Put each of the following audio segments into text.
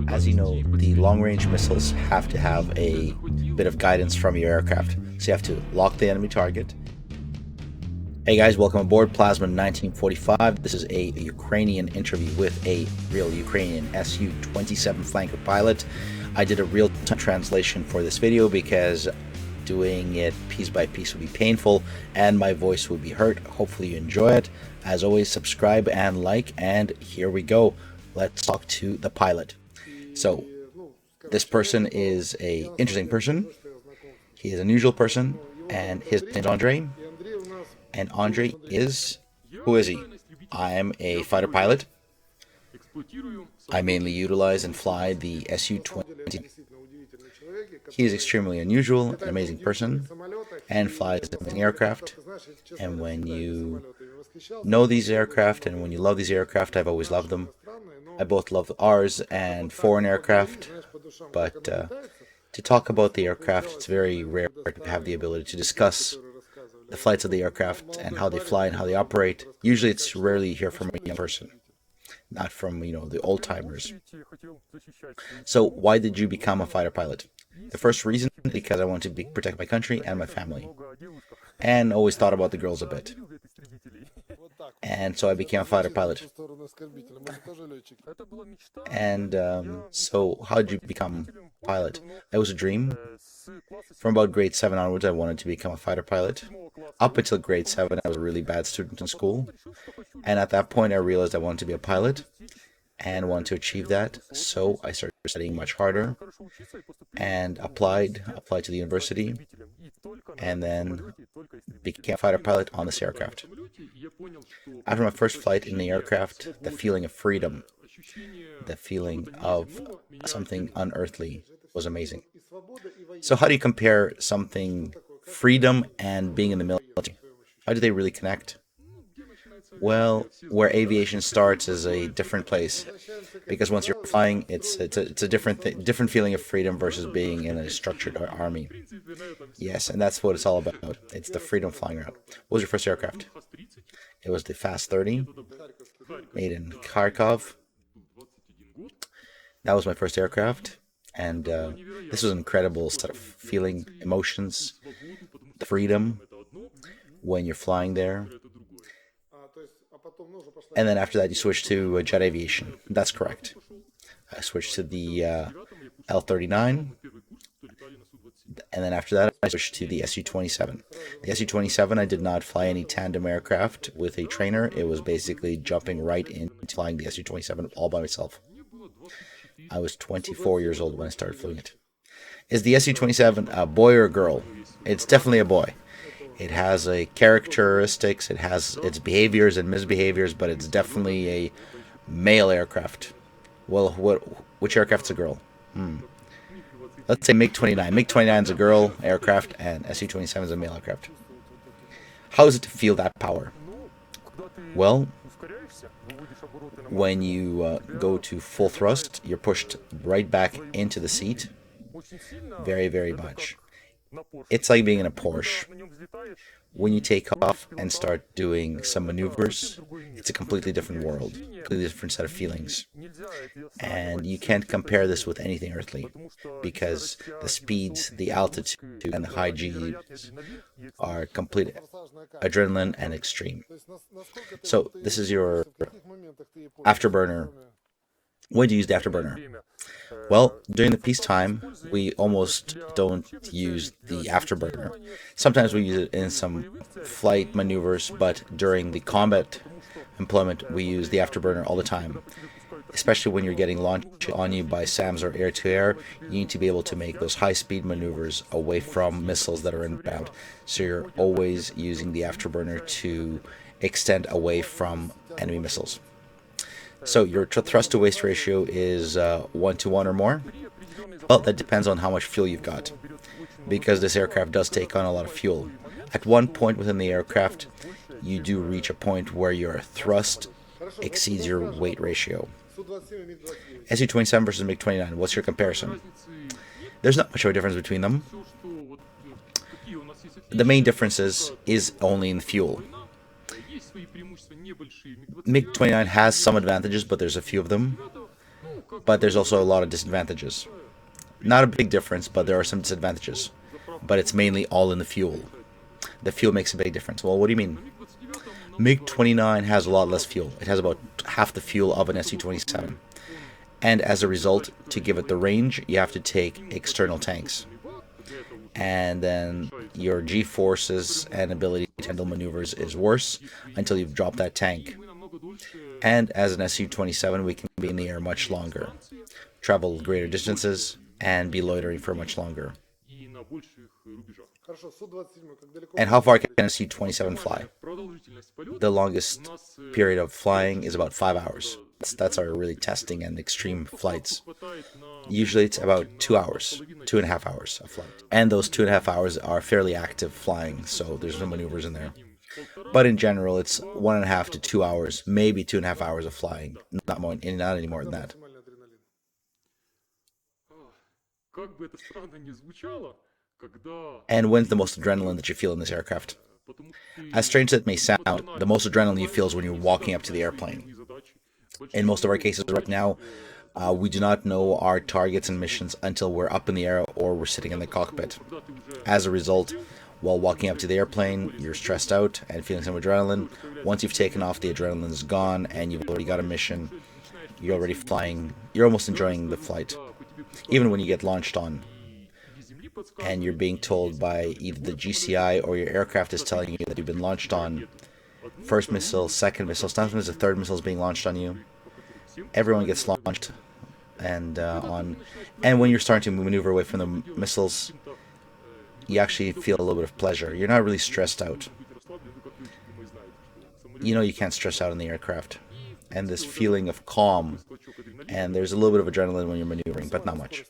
As you know, the long-range missiles have to have a bit of guidance from your aircraft, so you have to lock the enemy target. Hey guys, welcome aboard Plasma 1945. This is a Ukrainian interview with a real Ukrainian Su-27 Flanker pilot. I did a real-time translation for this video because doing it piece by piece would be painful and my voice would be hurt. Hopefully you enjoy it. As always, subscribe and like, and here we go. Let's talk to the pilot. So, this person is an interesting person. He is an unusual person, and his name is Andre. And Andre is, who is he? I'm a fighter pilot. I mainly utilize and fly the Su-27. He is extremely unusual, an amazing person, and flies an amazing aircraft. And when you know these aircraft and when you love these aircraft, I've always loved them. I both love ours and foreign aircraft, but to talk about the aircraft, it's very rare to have the ability to discuss the flights of the aircraft and how they fly and how they operate. Usually it's rarely you hear from a young person, not from, the old timers. So why did you become a fighter pilot? The first reason is because I wanted to protect my country and my family, and always thought about the girls a bit. And so I became a fighter pilot. And so how did you become a pilot? It was a dream. From about grade 7 onwards, I wanted to become a fighter pilot. Up until grade 7, I was a really bad student in school. And at that point, I realized I wanted to be a pilot and wanted to achieve that. So I started studying much harder and applied to the university, and then became a fighter pilot on this aircraft. After my first flight in the aircraft, the feeling of freedom, the feeling of something unearthly was amazing. So how do you compare something, freedom and being in the military? How do they really connect? Well, where aviation starts is a different place, because once you're flying, it's a different feeling of freedom versus being in a structured army. Yes, and that's what it's all about. It's the freedom flying around. What was your first aircraft? It was the Fast 30, made in Kharkov. That was my first aircraft, and this was an incredible set of emotions, the freedom when you're flying there. And then after that, you switch to jet aviation. That's correct. I switched to the L-39. And then after that, I switched to the Su-27. The Su-27, I did not fly any tandem aircraft with a trainer. It was basically jumping right into flying the Su-27 all by myself. I was 24 years old when I started flying it. Is the Su-27 a boy or a girl? It's definitely a boy. It has characteristics, it has its behaviors and misbehaviors, but it's definitely a male aircraft. Well, which aircraft's a girl? Let's say Mig-29. Mig-29 is a girl aircraft, and Su-27 is a male aircraft. How is it to feel that power? Well, when you go to full thrust, you're pushed right back into the seat. Very, very much. It's like being in a Porsche. When you take off and start doing some maneuvers, it's a completely different world, completely different set of feelings. And you can't compare this with anything earthly, because the speeds, the altitude, and the high Gs are complete adrenaline and extreme. So this is your afterburner. When do you use the afterburner? Well, during the peacetime, we almost don't use the afterburner. Sometimes we use it in some flight maneuvers, but during the combat employment, we use the afterburner all the time. Especially when you're getting launched on you by SAMs or air-to-air, you need to be able to make those high-speed maneuvers away from missiles that are inbound. So you're always using the afterburner to extend away from enemy missiles. So your thrust-to-waste ratio is 1-to-1 or more? Well, that depends on how much fuel you've got, because this aircraft does take on a lot of fuel. At one point within the aircraft, you do reach a point where your thrust exceeds your weight ratio. Su-27 versus Mig-29, what's your comparison? There's not much of a difference between them. The main difference is only in fuel. Mig-29 has some advantages, but there's a few of them. but there's also a lot of disadvantages. Not a big difference, but there are some disadvantages. But it's mainly all in the fuel. The fuel makes a big difference. Well, what do you mean? Mig-29 has a lot less fuel. It has about half the fuel of an Su-27. And as a result, to give it the range, you have to take external tanks. And then your G-forces and ability to handle maneuvers is worse until you've dropped that tank. And as an Su-27, we can be in the air much longer, travel greater distances, and be loitering for much longer. And how far can a Su-27 fly? The longest period of flying is about 5 hours. That's our really testing and extreme flights. Usually it's about 2 hours, 2.5 hours of flight. And those 2.5 hours are fairly active flying, so there's no maneuvers in there. But in general, it's 1.5 to 2 hours, maybe 2.5 hours of flying. Not any more than that. And when's the most adrenaline that you feel in this aircraft? As strange as it may sound, the most adrenaline you feel is when you're walking up to the airplane. In most of our cases right now, we do not know our targets and missions until we're up in the air or we're sitting in the cockpit. As a result, while walking up to the airplane, you're stressed out and feeling some adrenaline. Once you've taken off, the adrenaline is gone and you've already got a mission. You're already flying. You're almost enjoying the flight. Even when you get launched on and you're being told by either the GCI or your aircraft is telling you that you've been launched on, first missile, second missile, sometimes the third missile is being launched on you. Everyone gets launched and and when you're starting to maneuver away from the missiles, you actually feel a little bit of pleasure. You're not really stressed out. You know you can't stress out in the aircraft. And this feeling of calm, and there's a little bit of adrenaline when you're maneuvering, but not much.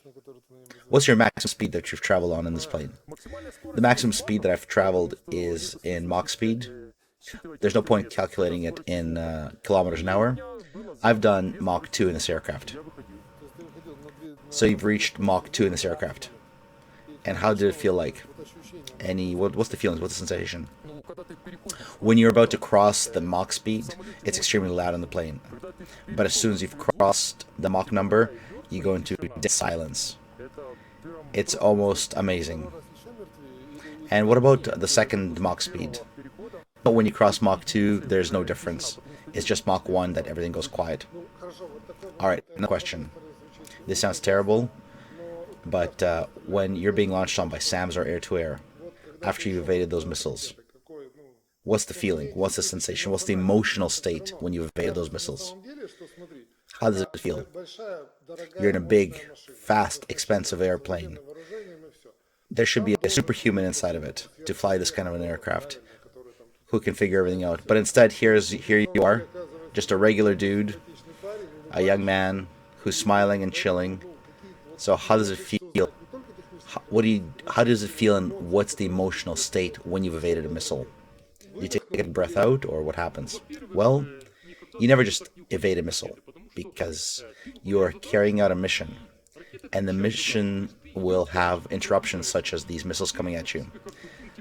What's your maximum speed that you've traveled on in this plane? The maximum speed that I've traveled is in Mach speed. There's no point calculating it in kilometers an hour. I've done Mach 2 in this aircraft. So you've reached Mach 2 in this aircraft. And how did it feel like? What's the feelings? What's the sensation? When you're about to cross the Mach speed, it's extremely loud in the plane. But as soon as you've crossed the Mach number, you go into dead silence. It's almost amazing. And what about the second Mach speed? But when you cross Mach 2, there's no difference. It's just Mach 1 that everything goes quiet. Alright, no question. This sounds terrible, but when you're being launched on by SAMs or air-to-air, after you've evaded those missiles, what's the feeling? What's the sensation? What's the emotional state when you've evaded those missiles? How does it feel? You're in a big, fast, expensive airplane. There should be a superhuman inside of it to fly this kind of an aircraft who can figure everything out. But instead, here you are, just a regular dude, a young man who's smiling and chilling. So how does it feel? How does it feel, and what's the emotional state when you've evaded a missile? You take a breath out, or what happens? Well, you never just evade a missile, because you're carrying out a mission, and the mission will have interruptions such as these missiles coming at you.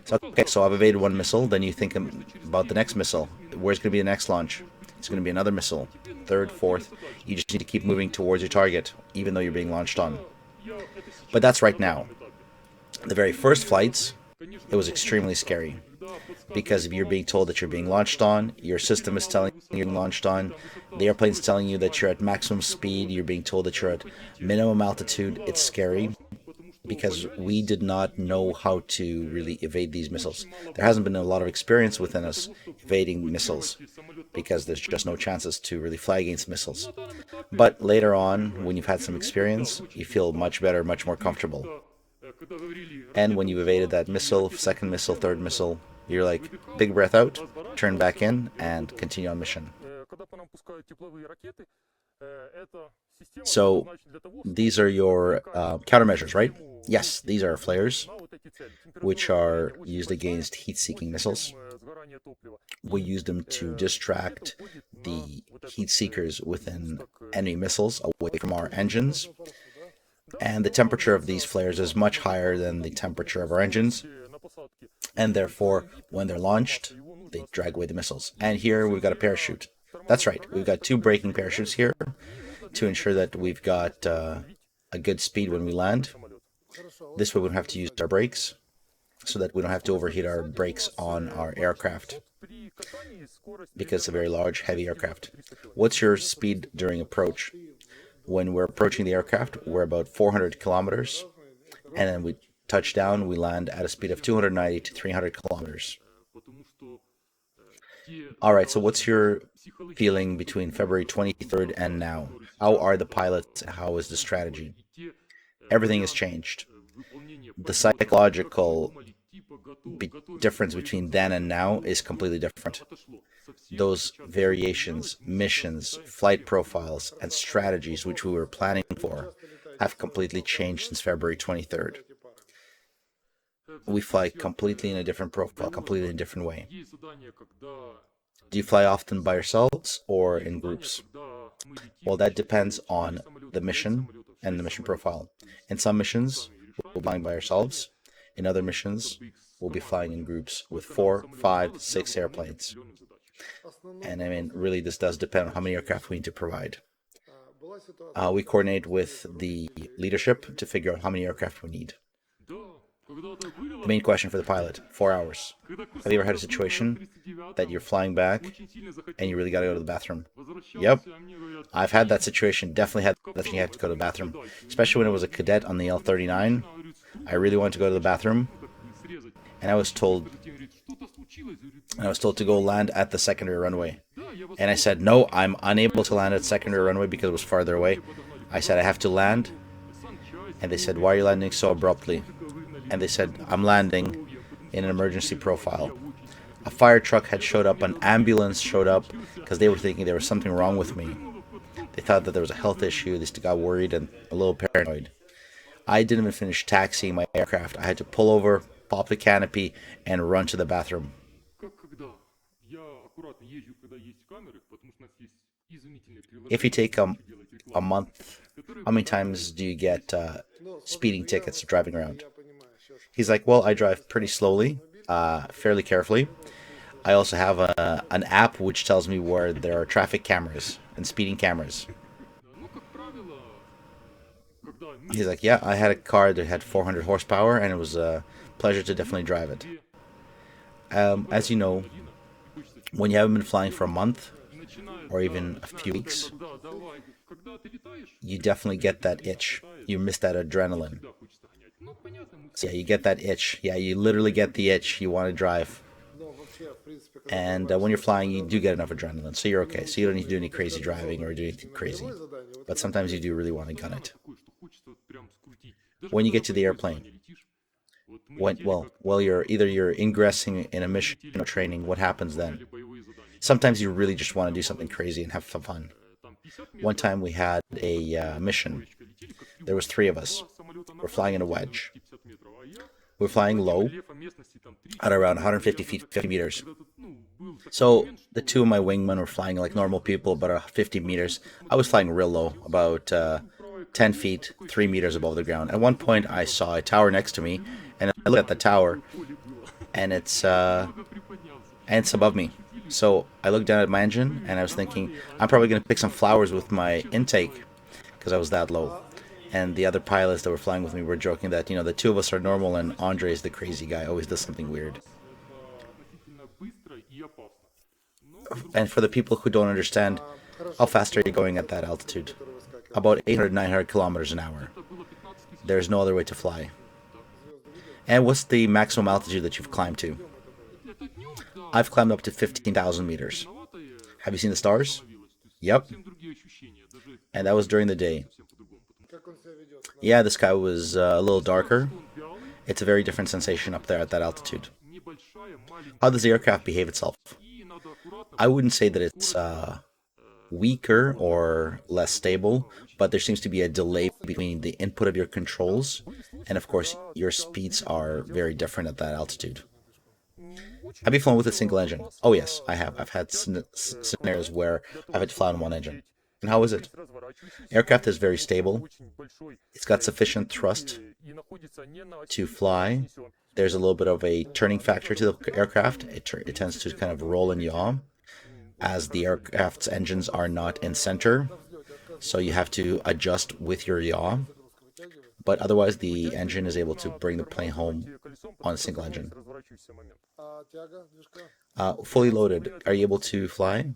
So, okay, so I've evaded one missile, then you think about the next missile. Where's going to be the next launch? It's going to be another missile, third, fourth. You just need to keep moving towards your target, even though you're being launched on. But that's right now. The very first flights, it was extremely scary. Because if you're being told that you're being launched on, your system is telling you you're being launched on, the airplane's telling you that you're at maximum speed, you're being told that you're at minimum altitude, it's scary. Because we did not know how to really evade these missiles. There hasn't been a lot of experience within us evading missiles, because there's just no chances to really fly against missiles. But later on, when you've had some experience, you feel much better, much more comfortable. And when you've evaded that missile, second missile, third missile, you're like, big breath out, turn back in, and continue on mission. So these are your countermeasures, right? Yes, these are flares, which are used against heat-seeking missiles. We use them to distract the heat seekers within enemy missiles away from our engines. And the temperature of these flares is much higher than the temperature of our engines. And therefore, when they're launched, they drag away the missiles. And here we've got a parachute. That's right, we've got two braking parachutes here to ensure that we've got a good speed when we land. This way we don't have to use our brakes, so that we don't have to overheat our brakes on our aircraft, because it's a very large, heavy aircraft. What's your speed during approach? When we're approaching the aircraft, we're about 400 kilometers, and then we touch down, we land at a speed of 290 to 300 kilometers. Alright, so what's your feeling between February 23rd and now? How are the pilots? How is the strategy? Everything has changed. The psychological difference between then and now is completely different. Those variations, missions, flight profiles, and strategies which we were planning for have completely changed since February 23rd. We fly completely in a different profile, completely in a different way. Do you fly often by yourselves or in groups? Well, that depends on the mission and the mission profile. In some missions, we'll be flying by ourselves. In other missions, we'll be flying in groups with 4, 5, 6 airplanes. And I mean, really, this does depend on how many aircraft we need to provide. We coordinate with the leadership to figure out how many aircraft we need. The main question for the pilot, 4 hours. Have you ever had a situation that you're flying back and you really got to go to the bathroom? Yep. I've had that situation, definitely had that you have to go to the bathroom. Especially when I was a cadet on the L-39. I really wanted to go to the bathroom. And I was told to go land at the secondary runway. And I said, no, I'm unable to land at secondary runway because it was farther away. I said, I have to land. And they said, why are you landing so abruptly? And they said, I'm landing in an emergency profile. A fire truck had showed up, an ambulance showed up, because they were thinking there was something wrong with me. They thought that there was a health issue. They got worried and a little paranoid. I didn't even finish taxiing my aircraft. I had to pull over, pop the canopy, and run to the bathroom. If you take a month, how many times do you get speeding tickets driving around? He's like, well, I drive pretty slowly, fairly carefully. I also have an app which tells me where there are traffic cameras and speeding cameras. He's like, yeah, I had a car that had 400 horsepower, and it was a pleasure to definitely drive it. As you know, when you haven't been flying for a month, or even a few weeks, you definitely get that itch. You miss that adrenaline. So yeah, you get that itch. Yeah, you literally get the itch. You want to drive. And when you're flying, you do get enough adrenaline, so you're okay. So you don't need to do any crazy driving or do anything crazy. But sometimes you do really want to gun it. When you get to the airplane, you're ingressing in a mission or training, what happens then? Sometimes you really just want to do something crazy and have some fun. One time we had a mission. There was 3 of us. We're flying in a wedge. We're flying low at around 150 feet, 50 meters. So the 2 of my wingmen were flying like normal people, about 50 meters. I was flying real low, about 10 feet, 3 meters above the ground. At one point, I saw a tower next to me, and I looked at the tower, and it's above me. So I looked down at my engine, and I was thinking, I'm probably going to pick some flowers with my intake, because I was that low. And the other pilots that were flying with me were joking that, the 2 of us are normal, and Andre is the crazy guy, always does something weird. And for the people who don't understand, how fast are you going at that altitude? About 800, 900 kilometers an hour. There's no other way to fly. And what's the maximum altitude that you've climbed to? I've climbed up to 15,000 meters. Have you seen the stars? Yep. And that was during the day. Yeah, the sky was a little darker. It's a very different sensation up there at that altitude. How does the aircraft behave itself? I wouldn't say that it's weaker or less stable, but there seems to be a delay between the input of your controls, and of course your speeds are very different at that altitude. Have you flown with a single engine? Oh yes, I have. I've had scenarios where I've had to fly on one engine. And how is it? Aircraft is very stable. It's got sufficient thrust to fly. There's a little bit of a turning factor to the aircraft. It tends to kind of roll and yaw, as the aircraft's engines are not in center. So you have to adjust with your yaw, but otherwise the engine is able to bring the plane home on a single engine. Fully loaded, are you able to fly?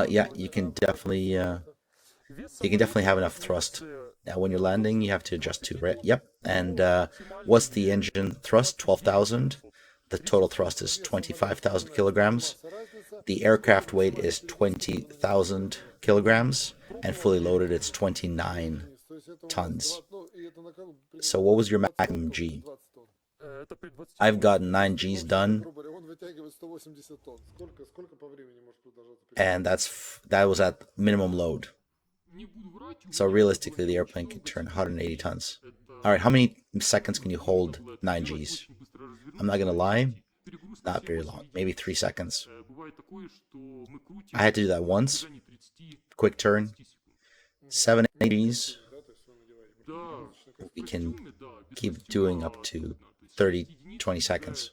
Yeah, you can definitely have enough thrust. Now, when you're landing, you have to adjust to, right? Yep. And what's the engine thrust? 12,000. The total thrust is 25,000 kilograms. The aircraft weight is 20,000 kilograms, and fully loaded, it's 29 tons. So, what was your maximum G? I've gotten 9 Gs done, and that was at minimum load. So realistically, the airplane can turn 180 tons. All right, how many seconds can you hold 9 Gs? I'm not gonna lie, not very long, maybe 3 seconds. I had to do that once. Quick turn, 7 Gs. We can keep doing up to 30, 20 seconds.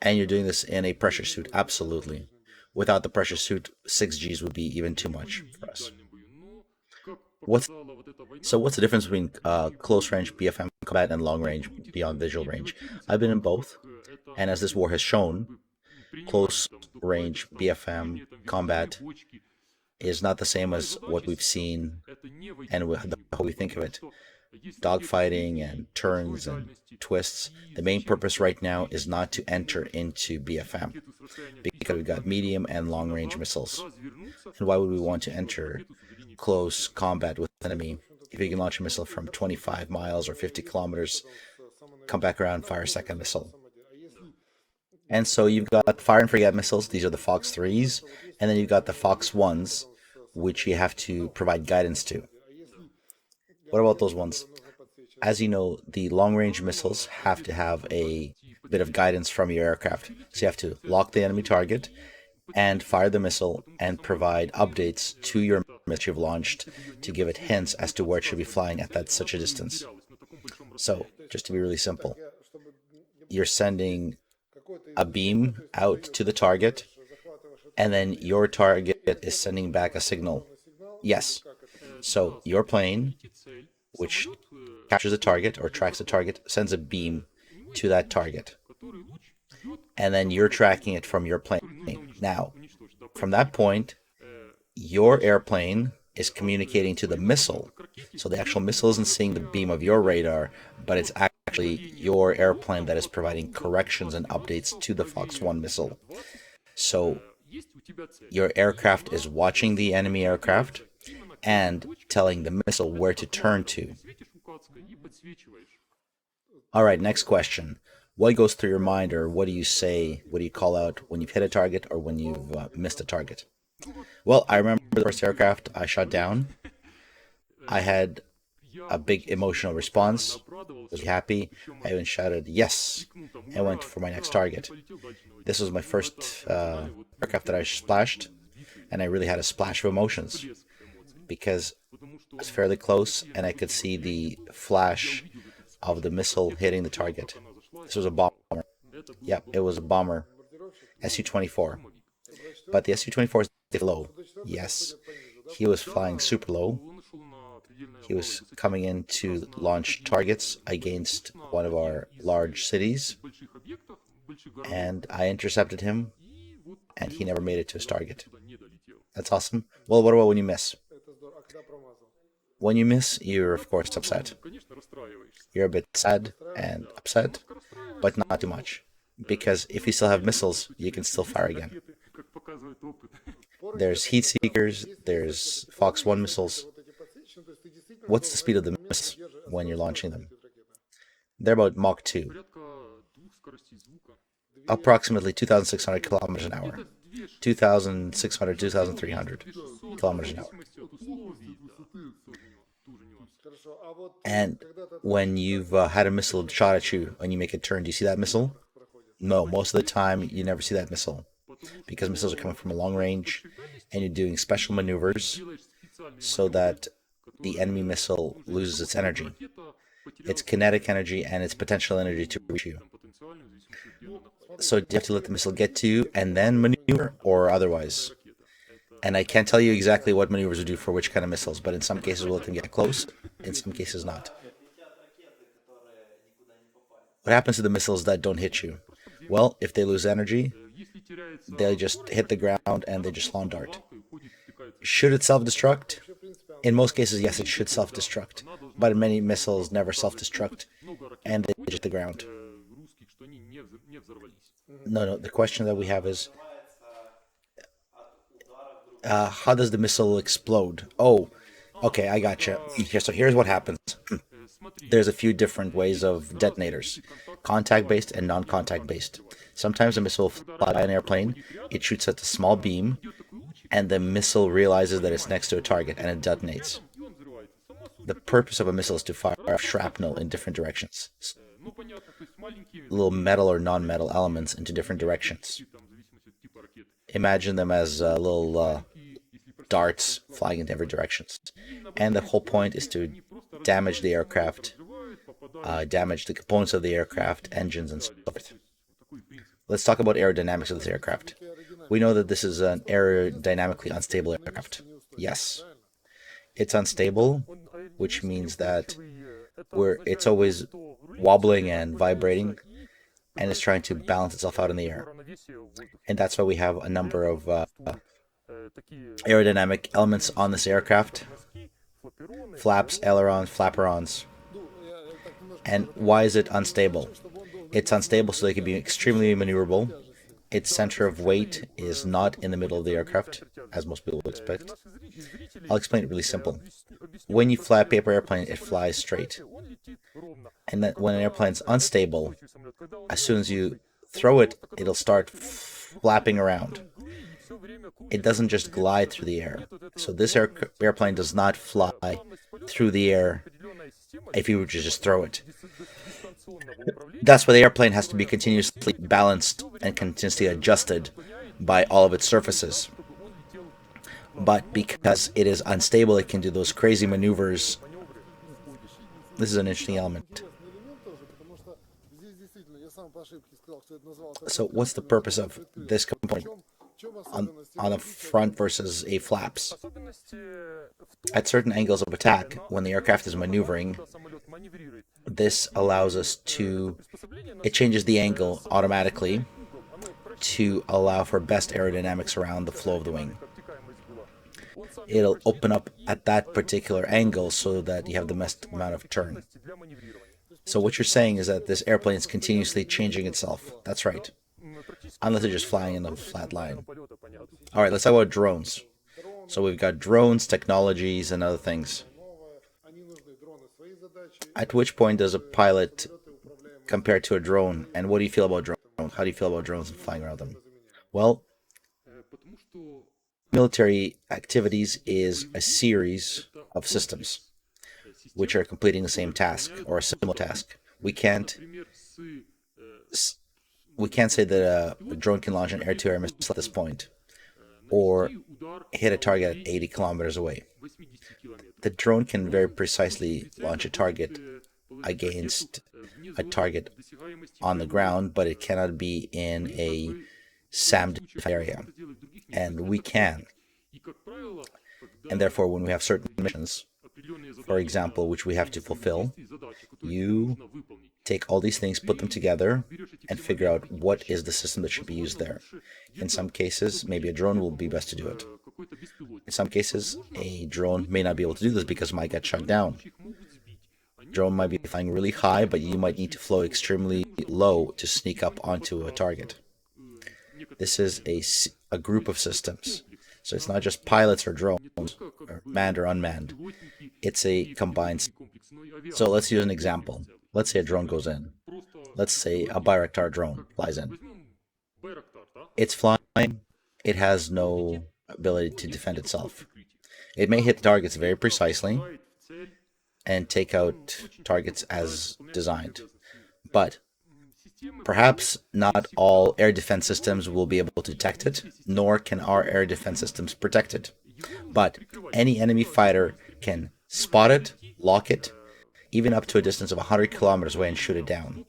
And you're doing this in a pressure suit, absolutely. Without the pressure suit, 6 Gs would be even too much for us. What's the difference between close range BFM combat and long range beyond visual range? I've been in both, and as this war has shown, close range BFM combat is not the same as what we've seen and how we think of it. Dogfighting and turns and twists. The main purpose right now is not to enter into BFM because we've got medium and long range missiles. And why would we want to enter close combat with an enemy if you can launch a missile from 25 miles or 50 kilometers, come back around, fire a second missile? And so you've got fire and forget missiles. These are the Fox 3s. And then you've got the Fox 1s, which you have to provide guidance to. What about those ones? As you know, the long-range missiles have to have a bit of guidance from your aircraft. So you have to lock the enemy target and fire the missile and provide updates to your missile you've launched to give it hints as to where it should be flying at such a distance. So, just to be really simple, you're sending a beam out to the target, and then your target is sending back a signal. Yes. So your plane, which captures a target or tracks a target, sends a beam to that target. And then you're tracking it from your plane. Now, from that point, your airplane is communicating to the missile. So the actual missile isn't seeing the beam of your radar, but it's actually your airplane that is providing corrections and updates to the Fox 1 missile. So your aircraft is watching the enemy aircraft and telling the missile where to turn to. All right, next question. What goes through your mind, or what do you say, what do you call out when you've hit a target or when you've missed a target? Well, I remember the first aircraft I shot down. I had a big emotional response. I was happy. I even shouted, yes, and went for my next target. This was my first aircraft that I splashed, and I really had a splash of emotions because I was fairly close and I could see the flash of the missile hitting the target. This was a bomber. Yep, it was a bomber, Su-24. But the Su-24 is low. Yes, he was flying super low. He was coming in to launch targets against one of our large cities, and I intercepted him, and he never made it to his target. That's awesome. Well, what about when you miss? When you miss, you're of course upset. You're a bit sad and upset, but not too much. Because if you still have missiles, you can still fire again. There's heat seekers, there's Fox 1 missiles. What's the speed of the missiles when you're launching them? They're about Mach 2. Approximately 2,600 kilometers an hour. 2,600, 2,300 kilometers an hour. And when you've had a missile shot at you and you make a turn, do you see that missile? No, most of the time you never see that missile because missiles are coming from a long range and you're doing special maneuvers so that the enemy missile loses its energy, its kinetic energy and its potential energy to reach you. So do you have to let the missile get to you and then maneuver, or otherwise? And I can't tell you exactly what maneuvers we do for which kind of missiles, but in some cases we'll let them get close, in some cases not. What happens to the missiles that don't hit you? Well, if they lose energy, they just hit the ground and they just lawn dart. Should it self-destruct? In most cases, yes, it should self-destruct, but many missiles never self-destruct and they just hit the ground. No, the question that we have is, how does the missile explode? Oh, okay, I gotcha. So here's what happens. There's a few different ways of detonators, contact-based and non-contact-based. Sometimes a missile will fly by an airplane, it shoots at a small beam, and the missile realizes that it's next to a target and it detonates. The purpose of a missile is to fire off shrapnel in different directions, little metal or non-metal elements into different directions. Imagine them as little darts flying in every directions. And the whole point is to damage the aircraft, damage the components of the aircraft, engines, and so forth. Let's talk about aerodynamics of this aircraft. We know that this is an aerodynamically unstable aircraft. Yes. It's unstable, which means that it's always wobbling and vibrating, and it's trying to balance itself out in the air. And that's why we have a number of aerodynamic elements on this aircraft. Flaps, ailerons, flaperons. And why is it unstable? It's unstable so they can be extremely maneuverable. Its center of weight is not in the middle of the aircraft, as most people would expect. I'll explain it really simple. When you fly a paper airplane, it flies straight. And then when an airplane's unstable, as soon as you throw it, it'll start flapping around. It doesn't just glide through the air. So this airplane does not fly through the air if you were to just throw it. That's why the airplane has to be continuously balanced and continuously adjusted by all of its surfaces. But because it is unstable, it can do those crazy maneuvers. This is an interesting element. So what's the purpose of this component on the front versus a flaps? At certain angles of attack, when the aircraft is maneuvering, this allows us it changes the angle automatically to allow for best aerodynamics around the flow of the wing. It'll open up at that particular angle so that you have the best amount of turn. So what you're saying is that this airplane is continuously changing itself. That's right. Unless it's just flying in a flat line. Alright, let's talk about drones. So we've got drones, technologies, and other things. At which point does a pilot compare to a drone? And what do you feel about drones? How do you feel about drones and flying around them? Well, military activities is a series of systems which are completing the same task or a similar task. We can't say that a drone can launch an air-to-air missile at this point or hit a target at 80 kilometers away. The drone can very precisely launch a target against a target on the ground, but it cannot be in a SAM area. And we can. And therefore, when we have certain missions, for example, which we have to fulfill, you take all these things, put them together, and figure out what is the system that should be used there. In some cases, maybe a drone will be best to do it. In some cases, a drone may not be able to do this because it might get shut down. Drone might be flying really high, but you might need to float extremely low to sneak up onto a target. This is a group of systems. So it's not just pilots or drones, or manned or unmanned. It's a combined. So let's use an example. Let's say a drone goes in. Let's say a Bayraktar drone flies in. It's flying. It has no ability to defend itself. It may hit targets very precisely and take out targets as designed. But perhaps not all air defense systems will be able to detect it, nor can our air defense systems protect it. But any enemy fighter can spot it, lock it, even up to a distance of 100 kilometers away and shoot it down.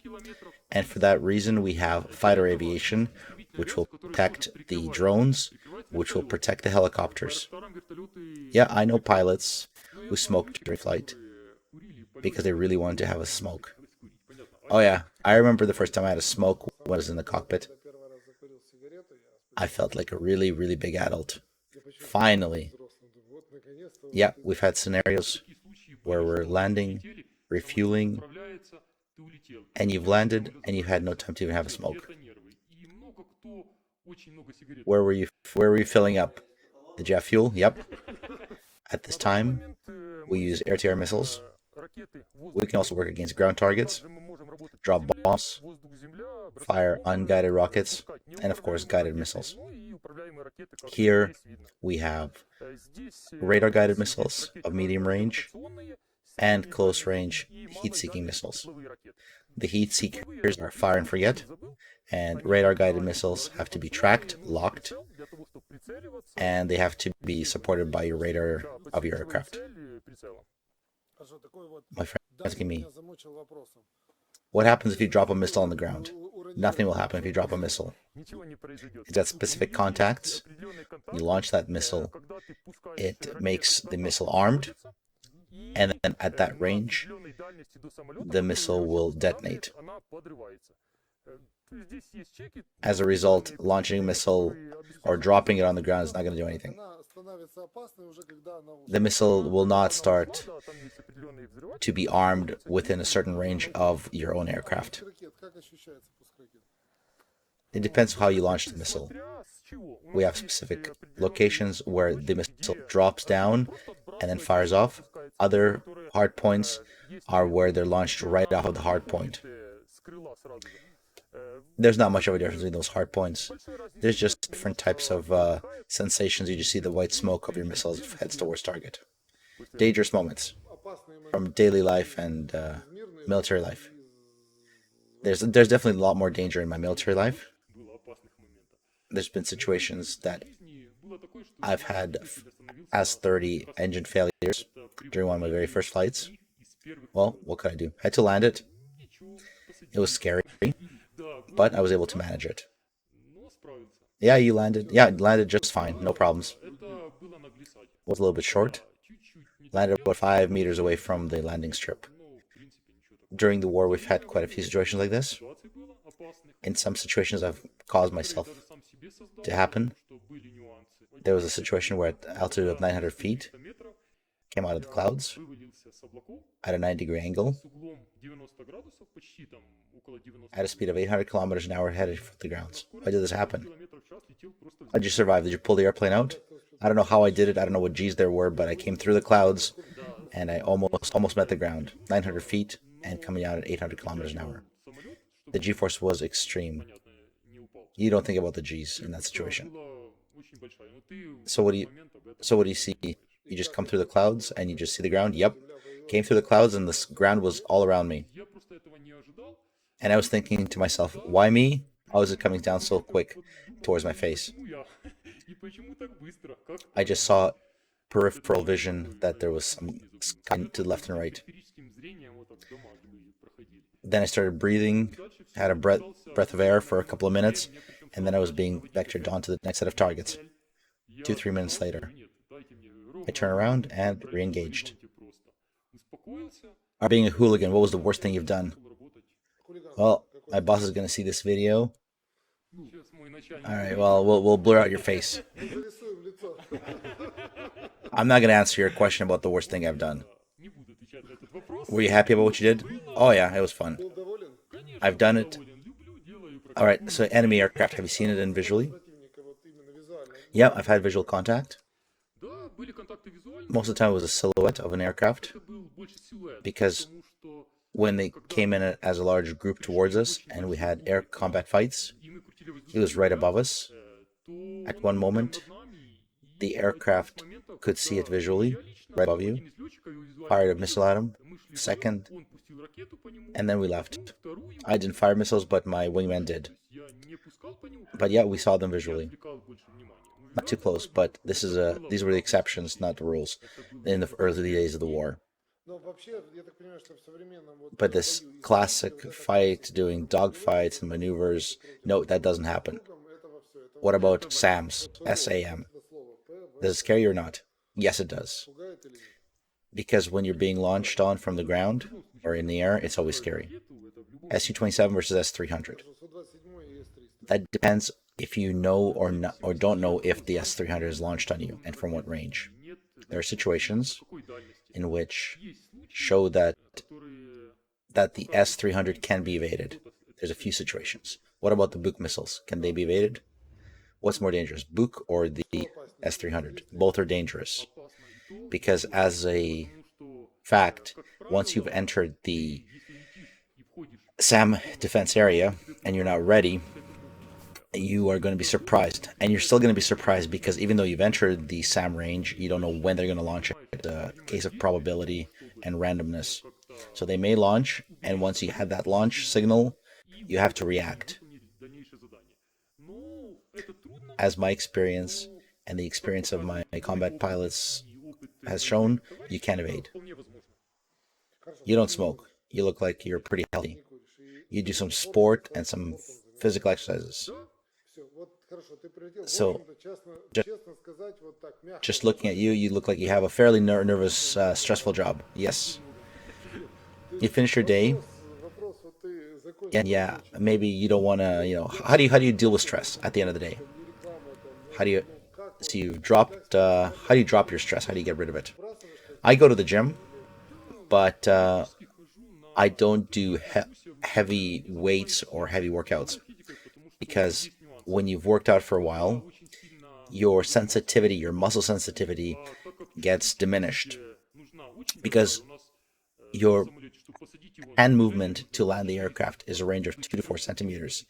And for that reason, we have fighter aviation, which will protect the drones which will protect the helicopters. Yeah, I know pilots who smoked during flight because they really wanted to have a smoke. Oh yeah, I remember the first time I had a smoke when I was in the cockpit. I felt like a really, really big adult. Finally. Yeah, we've had scenarios where we're landing, refueling, and you've landed and you've had no time to even have a smoke. Where were you filling up? Did you have fuel? Yep. At this time, we use air-to-air missiles. We can also work against ground targets, drop bombs, fire unguided rockets, and of course guided missiles. Here we have radar-guided missiles of medium range and close-range heat-seeking missiles. The heat seekers are fire and forget, and radar-guided missiles have to be tracked, locked, and they have to be supported by your radar of your aircraft. My friend asking me, what happens if you drop a missile on the ground? Nothing will happen if you drop a missile. It's at specific contacts. You launch that missile, it makes the missile armed, and then at that range, the missile will detonate. As a result, launching a missile or dropping it on the ground is not going to do anything. The missile will not start to be armed within a certain range of your own aircraft. It depends how you launch the missile. We have specific locations where the missile drops down and then fires off. Other hard points are where they're launched right off of the hard point. There's not much of a difference between those hard points. There's just different types of sensations. You just see the white smoke of your missile as it heads towards target. Dangerous moments from daily life and military life. There's definitely a lot more danger in my military life. There's been situations that I've had AS-30 engine failures during one of my very first flights. Well, what could I do? I had to land it. It was scary, but I was able to manage it. Yeah, you landed. Yeah, it landed just fine. No problems. Was a little bit short. Landed about 5 meters away from the landing strip. During the war, we've had quite a few situations like this. In some situations, I've caused myself to happen. There was a situation where at an altitude of 900 feet, came out of the clouds at a 90-degree angle at a speed of 800 kilometers an hour headed for the grounds. Why did this happen? How did you survive? Did you pull the airplane out? I don't know how I did it. I don't know what G's there were, but I came through the clouds and I almost met the ground. 900 feet and coming out at 800 kilometers an hour. The G-force was extreme. You don't think about the G's in that situation. So what do you see? You just come through the clouds and you just see the ground? Yep. Came through the clouds and the ground was all around me. And I was thinking to myself, why me? How is it coming down so quick towards my face? I just saw peripheral vision that there was some sky to the left and right. Then I started breathing, had a breath of air for a couple of minutes, and then I was being vectored onto the next set of targets. 2-3 minutes later, I turn around and re-engaged. Being a hooligan, what was the worst thing you've done? Well, my boss is going to see this video. Alright, well, we'll blur out your face. I'm not going to answer your question about the worst thing I've done. Were you happy about what you did? Oh yeah, it was fun. I've done it. Alright, so enemy aircraft, have you seen it in visually? Yeah, I've had visual contact. Most of the time it was a silhouette of an aircraft, because when they came in as a large group towards us and we had air combat fights, it was right above us. At one moment, the aircraft could see it visually, right above you, fired a missile at him, second, and then we left. I didn't fire missiles, but my wingman did. But yeah, we saw them visually. Not too close, but these were the exceptions, not the rules, in the early days of the war. But this classic fight, doing dogfights and maneuvers, no, that doesn't happen. What about SAMs? SAM. Does it scare you or not? Yes, it does. Because when you're being launched on from the ground or in the air, it's always scary. Su-27 versus S-300. That depends if you know or not, or don't know if the S-300 is launched on you and from what range. There are situations in which show that the S-300 can be evaded. There's a few situations. What about the Buk missiles? Can they be evaded? What's more dangerous, Buk or the S-300? Both are dangerous because, as a fact, once you've entered the SAM defense area and you're not ready, you are going to be surprised. And you're still going to be surprised because even though you've entered the SAM range, you don't know when they're going to launch it. It's a case of probability and randomness. So they may launch, and once you have that launch signal, you have to react. As my experience and the experience of my combat pilots has shown, you can't evade. You don't smoke. You look like you're pretty healthy. You do some sport and some physical exercises. So, just looking at you, you look like you have a fairly nervous, stressful job. Yes. You finish your day, and yeah, maybe you don't want to, how do you deal with stress at the end of the day? So you've dropped, how do you drop your stress? How do you get rid of it? I go to the gym, but I don't do heavy weights or heavy workouts because when you've worked out for a while, your sensitivity, your muscle sensitivity gets diminished because your hand movement to land the aircraft is a range of 2 to 4 centimeters.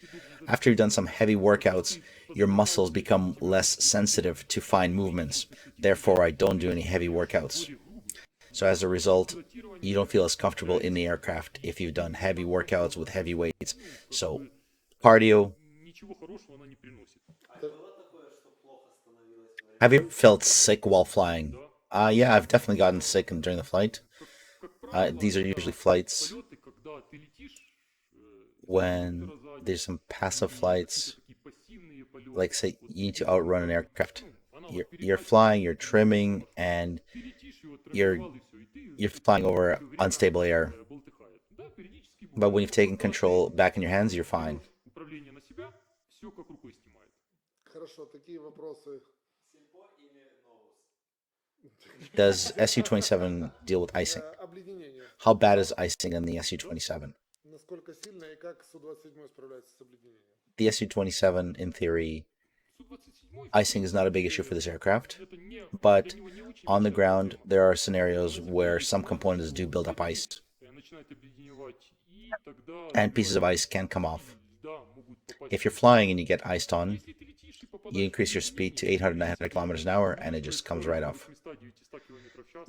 After you've done some heavy workouts, your muscles become less sensitive to fine movements. Therefore, I don't do any heavy workouts. So as a result, you don't feel as comfortable in the aircraft if you've done heavy workouts with heavy weights. So cardio. Have you felt sick while flying? Yeah, I've definitely gotten sick during the flight. These are usually flights when there's some passive flights, like say you need to outrun an aircraft. You're flying, you're trimming, and you're flying over unstable air. But when you've taken control back in your hands, you're fine. Does Su-27 deal with icing? How bad is icing on the Su-27? The Su-27, in theory, icing is not a big issue for this aircraft, but on the ground there are scenarios where some components do build up ice, and pieces of ice can come off. If you're flying and you get iced on, you increase your speed to 800, 900 kilometers an hour, and it just comes right off.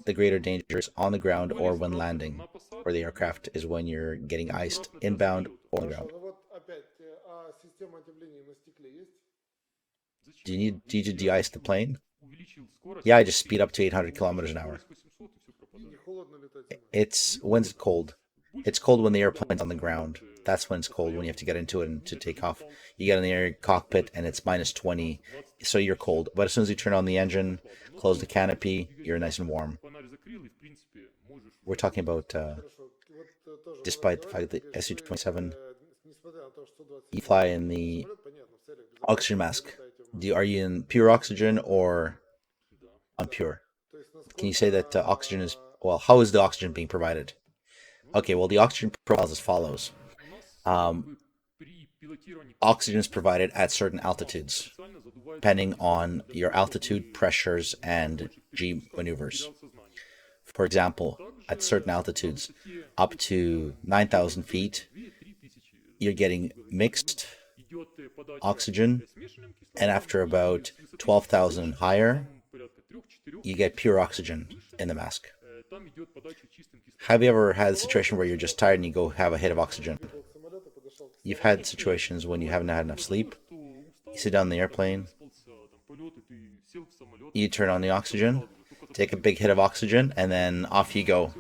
The greater danger is on the ground or when landing, or the aircraft is when you're getting iced inbound or on the ground. Do you need to de-ice the plane? Yeah, I just speed up to 800 kilometers an hour. It's when it's cold. It's cold when the airplane's on the ground. That's when it's cold, when you have to get into it and to take off. You get in the air cockpit and it's minus 20, so you're cold. But as soon as you turn on the engine, close the canopy, you're nice and warm. We're talking about, despite the fact that Su-27, you fly in the oxygen mask. Are you in pure oxygen or unpure? Can you say that oxygen is, well, how is the oxygen being provided? Okay, well, the oxygen profile is as follows. Oxygen is provided at certain altitudes, depending on your altitude, pressures, and G maneuvers. For example, at certain altitudes, up to 9,000 feet, you're getting mixed oxygen, and after about 12,000 and higher, you get pure oxygen in the mask. Have you ever had a situation where you're just tired and you go have a hit of oxygen? You've had situations when you haven't had enough sleep. You sit down in the airplane, you turn on the oxygen, take a big hit of oxygen, and then off you go.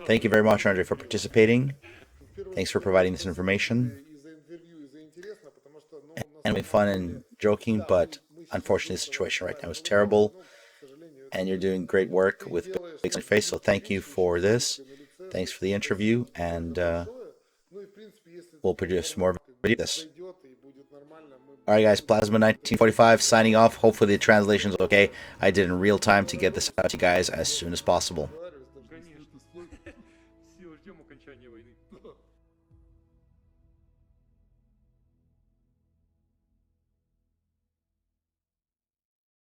Thank you very much, Andre, for participating. Thanks for providing this information. and having fun and joking, but unfortunately the situation right now is terrible, and you're doing great work with Big Sunny Face, so thank you for this. Thanks for the interview, and we'll produce more videos of this. Alright guys, Plasma 1945 signing off. Hopefully the translation's okay. I did in real time to get this out to you guys as soon as possible.